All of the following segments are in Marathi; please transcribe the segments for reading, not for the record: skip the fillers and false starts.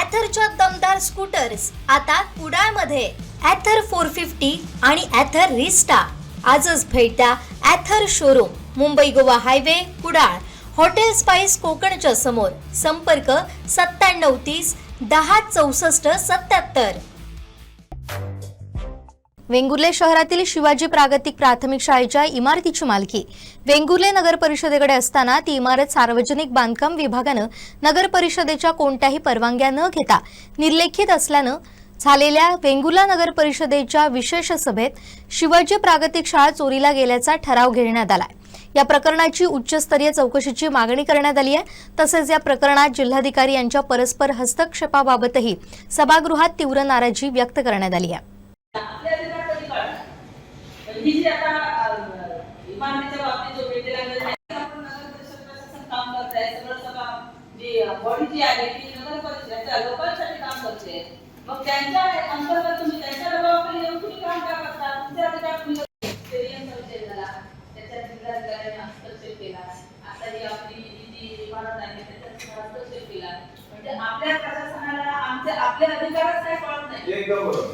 ॲथरच्या दमदार स्कूटर्स आता कुडाळमध्ये. ॲथर 450 आणि ॲथर रिस्टा. आजच भेट द्या Ather showroom, Mumbai Goa highway, Kudal, hotel spice कोकणच्या समोर. संपर्क 9730 10 64 77. वेंगुर्ले शहरातील शिवाजी प्रागतिक प्राथमिक शाळेच्या इमारतीची मालकी वेंगुर्ले नगर परिषदेकडे असताना ती इमारत सार्वजनिक बांधकाम विभागानं नगर परिषदेच्या कोणत्याही परवानग्या न घेता निर्लेखित असल्यानं झालेल्या वेंगुर्ला नगर परिषदेच्या विशेष सभेत शिवाजी प्रागतिक शाळा चोरीला गेल्याचा ठराव घेण्यात आलाय. या प्रकरणाची उच्चस्तरीय चौकशीची मागणी करण्यात आली आहे. तसेच या प्रकरणात जिल्हाधिकारी यांच्या परस्पर हस्तक्षेपाबाबतही सभागृहात तीव्र नाराजी व्यक्त करण्यात आली आहे. ही जी आता इमारतीच्या बाबतीत जो भेटेला आपण नगर परिषद प्रशासन काम करत आहे, सगळं जी बॉडी जी आहे ती नगर परिषदेच्या लोकांसाठी काम करते. मग त्यांच्या अंतर्गत तुम्ही त्यांच्या दबावाखाली येऊन तुम्ही काम का करता? तुमच्या अधिकार तुम्ही स्टेडियमचा विषय झाला, त्याच्या जिल्हाधिकाऱ्यांनी हस्तक्षेप केला. आता ही आपली जी इमारत आहे त्याच्यात हस्तक्षेप केला. म्हणजे आपल्या प्रशासनाला आपले अधिकारच काय कळत नाही. एकदम बरोबर.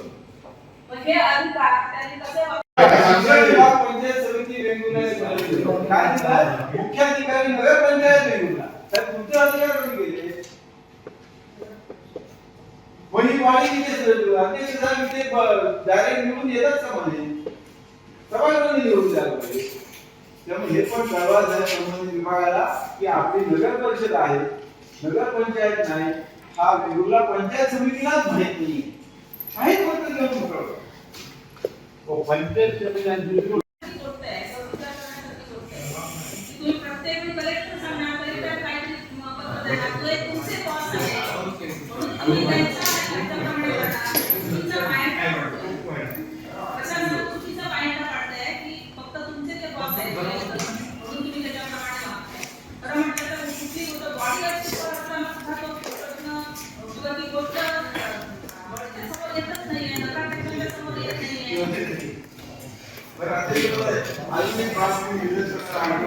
मग हे अधिकार त्यांनी कसे पंचायत समिती वेंगुर्ला काय मुख्याधिकारी नगर पंचायत वेंगुर्ला तर तुमचे अधिकार कोणी गेले? कोणी वाणी तिथे अध्यक्ष साहेब इथे डायरेक्ट निवडून येतात का मध्ये सभागृहाने निवडून द्यायला पाहिजे. त्यामुळे हे पण कळवायचं आहे संबंधित विभागाला की आपली नगर परिषद आहे, नगर पंचायत नाही. हा वेंगुर्ला पंचायत समितीलाच माहित नाही. काही पत्र घेऊन मोकळं पंचायत समिती अजून एक बाब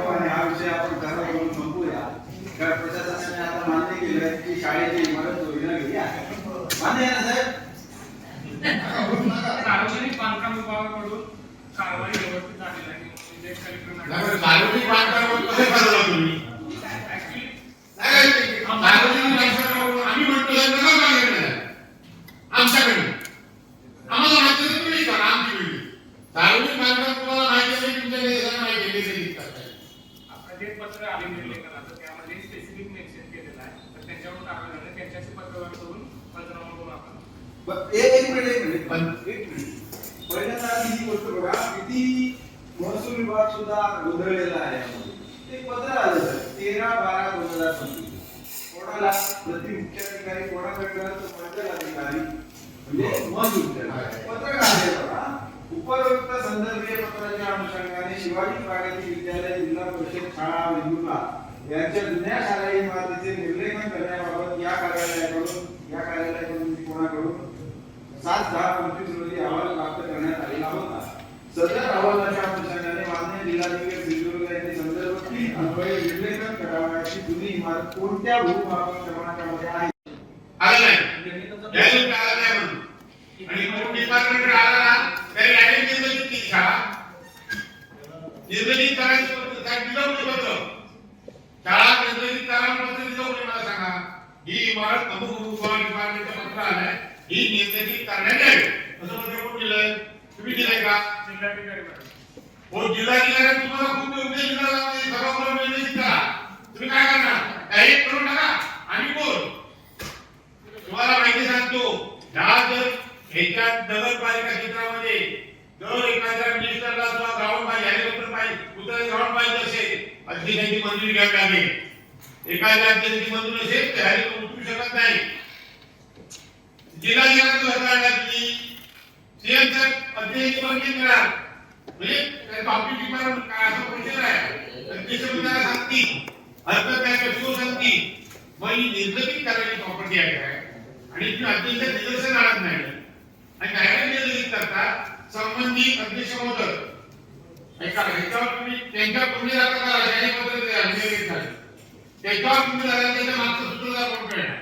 आणि हा विषय आपण करून संपूया. कारण प्रशासनाने आता मान्य केलं की शाळेची इमारत चोरीला गेली आहे. मान्य आहे ना साहेब? सार्वजनिक बांधकाम विभागाकडून कारवाई व्यवस्थित झालेली आहे. सार्वजनिक बांधकाम कसे ठरवलं तुम्ही? आम्ही म्हणतो आमच्याकडे आम्हाला माहिती तुम्ही करा आमची वेगळी. सार्वजनिक बांधकाम तुम्हाला माहिती आहे, तुमच्या देशाला माहिती आहे. आपलं जे पत्र आले निर्लेखनाचं त्यामध्ये स्पेसिफिक मेन्शन केलेलं आहे. तर त्याच्यावर कारवाई झाली, त्यांच्याशी पत्रव्यवहार करून पंचनामा करून आपण एक मिनिट पहिल्यांदा ही गोष्ट बघा किती महसूल विभाग सुद्धा गोंधळलेला आहे. ते पत्र आलं सर 13/12/2025 कोणाला प्रति मुख्याधिकारी कोणाकडे मंडल अधिकारी म्हणजे महसूल पत्र काढले बघा. उपरोक्त संदर्भीय पत्राच्या अनुषंगाने शिवाजी प्रागतिक विद्यालय जिल्हा परिषद शाळा वेंगुर्ला यांच्या जुन्या शालेय इमारतीचे निर्लेखन करण्याबाबत या कार्यालयाकडून कोणाकडून 7/10/25 रोजी अहवाल प्राप्त करण्यात आलेला होता. सदर अहवालाच्या अनुषंगाने माननीय जिल्हाधिकारी सिंधुदुर्ग यांनी संदर्भ 3 अन्वये निर्लेखन करावयाची जुनी इमारत कोणत्या भूमापन क्रमांकामध्ये आहे आलं नाही यातून आलं नाही म्हणून आणि कोण डिपार्टमेंट आला ना तरी ॲडमिट निर्मित केली शाळा निर्मित करायची दिलं पत्र शाळा निर्मित करायला पत्र दिलं कोणी मला सांगा. ही इमारत अमुक डिपार्टमेंटचं पत्र आलंय ही निर्मिती करण्यात यावी असं पत्र कोण दिलंय? तुम्ही दिलंय का? जिल्हाधिकारी हो जिल्हाधिकारी तुम्हाला खूप उद्देश दिला सभागृह निर्मित करा. तुम्ही काय करणार? काही करून टाका आणि बोल. तुम्हाला माहिती सांगतो जर ह्याच्यात नगरपालिका क्षेत्रामध्ये जर एखाद्या मिनिस्टरला किंवा ग्राउंड पाहिजे हेलिकॉप्टर पाहिजे उतर ग्राउंड पाहिजे असेल अध्यक्षांची मंजुरी घ्यावी लागेल. एखाद्या अध्यक्षांची मंजुरी असेल तर हेलिकॉप्टर उतरू शकत नाही. जिल्हाधिकारी सरकारला की सीएमच्या अध्यक्षांची मंजुरी मिळाल म्हणजे ऑफिस डिपार्टमेंट काय असं प्रोसिजर आहे. अध्यक्ष मंडळाला सांगतील हरकत काय कशी सांगतील मग ही निर्गमित करायची प्रॉपर्टी आहे आणि तुम्ही अध्यक्ष निदर्शन आणत नाही आणि काय निर्गमित करतात संबंधित अध्यक्ष महोदय ऐका ह्याच्यावर तुम्ही त्यांच्या पुढे जाता का राजधानी पत्र द्या निर्गमित झाले त्याच्यावर तुम्ही त्याच्या मागचं सूत्रधार कोण करणार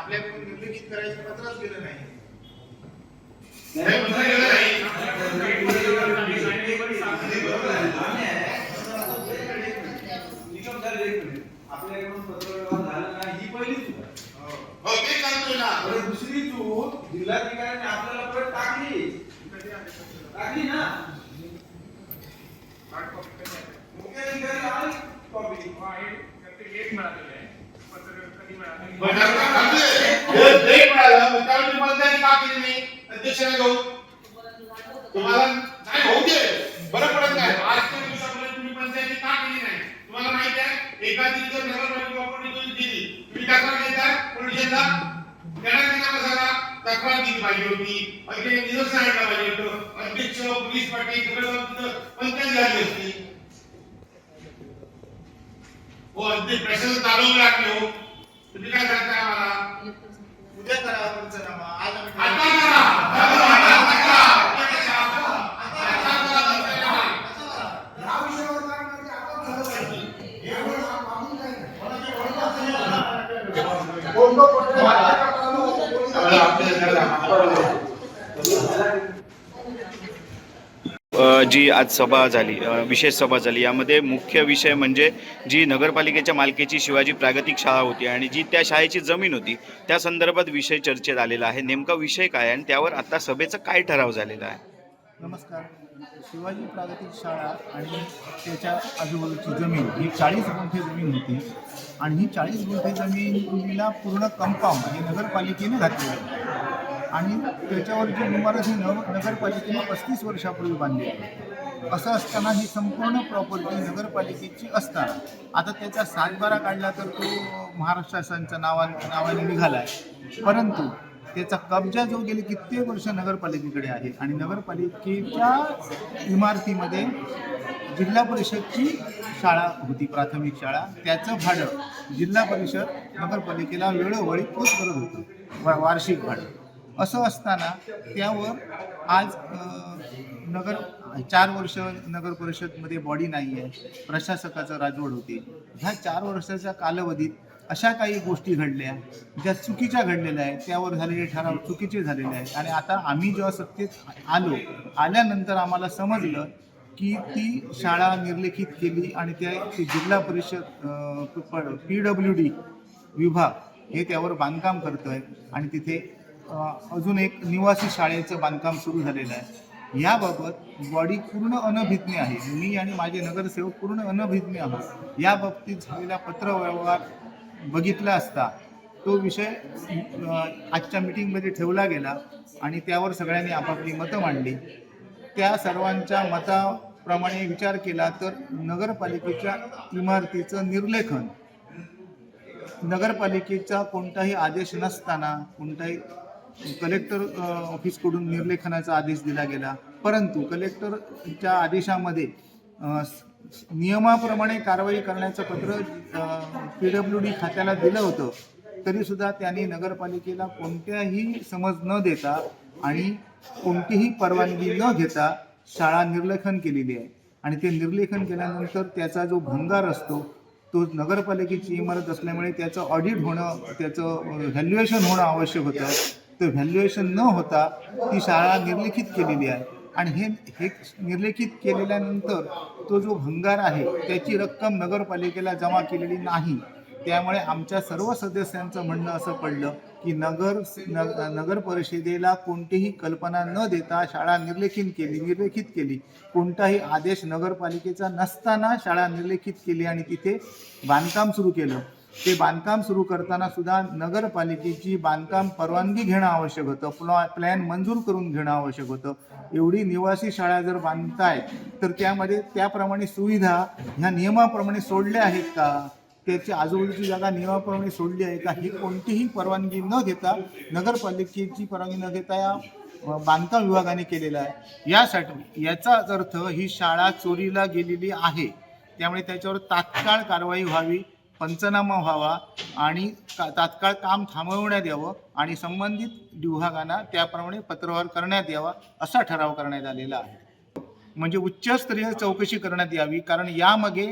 आपल्याकडून निर्लिखित करायचं पत्रच गेलं नाही. हे पत्र गेलं नाही. आपल्याकडून पत्रव्यवहार झाला नाही ही पहिली चूक आहे. हो ते सांगतोय ना. आणि दुसरी चूक जिल्हाधिकाऱ्यांनी आपल्याला परत टाकली ना. मुख्याधिकारी आले कॉपी एक मिळालेलं आहे पत्र कधी मिळालं पण आता काय ब्रेक मिळाला मग त्यावेळी तुम्हाला त्यांनी का केली नाही अध्यक्षाने घेऊन तुम्हाला नाही होऊ दे बरं पडत नाही. आजच्या दिवसापर्यंत तुम्ही पंचायती का केली नाही तुम्हाला माहिती आहे. एखादी जर नगरपालिका प्रॉपर्टी दिली तुम्ही तक्रार देता पोलिसांना त्यांना सगळा तक्रार दिली पाहिजे होती. अगदी निदर्शन आणलं पाहिजे होतं. अध्यक्ष पोलीस पाटील सगळं पंचायत झाली असती. हो अध्यक्ष प्रशासन चालवून लागले हो. तुम्ही काय सांगता आम्हाला उद्या करा पंचनामा. आज आम्ही आता करा. या विषयावर काय म्हणजे आपण ठरवलं पाहिजे. हे वेळ मागून काय नाही. जी आज सभा झाली, विशेष सभा झाली, यामध्ये मुख्य विषय म्हणजे जी नगरपालिकेच्या मालकीची शिवाजी प्रागतिक शाळा होती आणि जी त्या शाळेची जमीन होती त्या संदर्भात विषय चर्चेत आलेला आहे. नेमका विषय काय आणि त्यावर आता सभेचा काय ठराव झालेला आहे? नमस्कार. शिवाजी प्रागतिक शाळा आणि त्याच्या आजूबाजूची जमीन ही 40 गुंठे जमीन होती आणि ही 40 गुंठे जमिनीला पूर्ण कंपाऊंड हे नगरपालिकेने घातलेलं आहे आणि त्याच्यावर जी इमारत ही नगरपालिकेने 35 वर्षापूर्वी बांधली आहे. असं असताना ही संपूर्ण प्रॉपर्टी नगरपालिकेची असताना आता त्याचा 7/12 काढला तर तो महाराष्ट्र शासनाच्या नावाने निघाला आहे. परंतु त्याचा कब्जा जो गेले कित्येक वर्ष नगरपालिकेकडे आहे आणि नगरपालिकेच्या इमारतीमध्ये जिल्हा परिषदची शाळा होती, प्राथमिक शाळा. त्याचं भाडं जिल्हा परिषद नगरपालिकेला वेळोवेळी पोच करत होतं, वार्षिक भाडं. असं असताना त्यावर आज 4 वर्ष नगर परिषदमध्ये बॉडी नाही आहे, प्रशासकाचं राजवट होते. ह्या 4 वर्षाच्या कालावधीत अशा काही गोष्टी घडल्या ज्या चुकीच्या घडलेल्या आहेत, त्यावर झालेले ठराव चुकीचे झालेले आहेत. आणि आता आम्ही जेव्हा सत्तेत आल्यानंतर आम्हाला समजलं की ती शाळा निर्लेखित केली आणि ते जिल्हा परिषद PWD विभाग हे त्यावर बांधकाम करतो आहे आणि तिथे अजून एक निवासी शाळेचं बांधकाम सुरू झालेलं आहे. याबाबत बॉडी पूर्ण अनभिज्ञ आहे. मी आणि माझे नगरसेवक पूर्ण अनभिज्ञ आहोत. या बाबतीत झालेला पत्रव्यवहार बघितला असता तो विषय आजच्या मीटिंगमध्ये ठेवला गेला आणि त्यावर सगळ्यांनी आपापली मतं मांडली. त्या सर्वांच्या मताप्रमाणे विचार केला तर नगरपालिकेच्या इमारतीचं निर्लेखन नगरपालिकेचा कोणताही आदेश नसताना कोणताही कलेक्टर ऑफिसकडून निर्लेखनाचा आदेश दिला गेला. परंतु कलेक्टरच्या आदेशामध्ये नियमाप्रमाणे कारवाई करण्याचं पत्र PWD खात्याला दिलं होतं, तरीसुद्धा त्यांनी नगरपालिकेला कोणत्याही समज न देता आणि कोणतीही परवानगी न घेता शाळा निर्लेखन केलेली आहे. आणि ते निर्लेखन केल्यानंतर त्याचा जो भंगार असतो तो नगरपालिकेची इमारत असल्यामुळे त्याचं ऑडिट होणं, त्याचं व्हॅल्युएशन होणं आवश्यक होतं. तर व्हॅल्युएशन न होता ती शाळा निर्लेखित केलेली आहे आणि हे निर्लेखित केलेल्यानंतर तो जो भंगार आहे त्याची रक्कम नगरपालिकेला जमा केलेली नाही. त्यामुळे आमच्या सर्व सदस्यांचं म्हणणं असं पडलं की नगर परिषदेला कोणतीही कल्पना न देता शाळा निर्लेखित केली. कोणताही आदेश नगरपालिकेचा नसताना शाळा निर्लेखित केली आणि तिथे बांधकाम सुरू केलं. ते बांधकाम सुरू करताना सुद्धा नगरपालिकेची बांधकाम परवानगी घेणं आवश्यक होतं, प्लॅन मंजूर करून घेणं आवश्यक होतं. एवढी निवासी शाळा जर बांधताय तर त्यामध्ये त्याप्रमाणे सुविधा ह्या नियमाप्रमाणे सोडल्या आहेत का, त्याची आजूबाजूची जागा नियमाप्रमाणे सोडली आहे का, ही कोणतीही परवानगी न घेता नगरपालिकेची परवानगी न घेता या बांधकाम विभागाने केलेला आहे. याचा अर्थ ही शाळा चोरीला गेलेली आहे. त्यामुळे त्याच्यावर तात्काळ कारवाई व्हावी, पंचनामा व्हावा आणि तात्काळ काम थांबवण्यात यावं आणि संबंधित विभागांना त्याप्रमाणे पत्रव्यवहार करण्यात यावा असा ठराव करण्यात आलेला आहे. म्हणजे उच्चस्तरीय चौकशी करण्यात यावी. कारण यामागे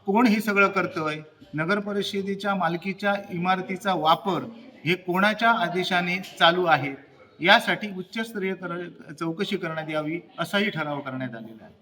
कोण हे सगळं करतोय, नगर परिषदेच्या मालकीच्या इमारतीचा वापर हे कोणाच्या आदेशाने चालू आहेत यासाठी उच्चस्तरीय चौकशी करण्यात यावी असाही ठराव करण्यात आलेला आहे.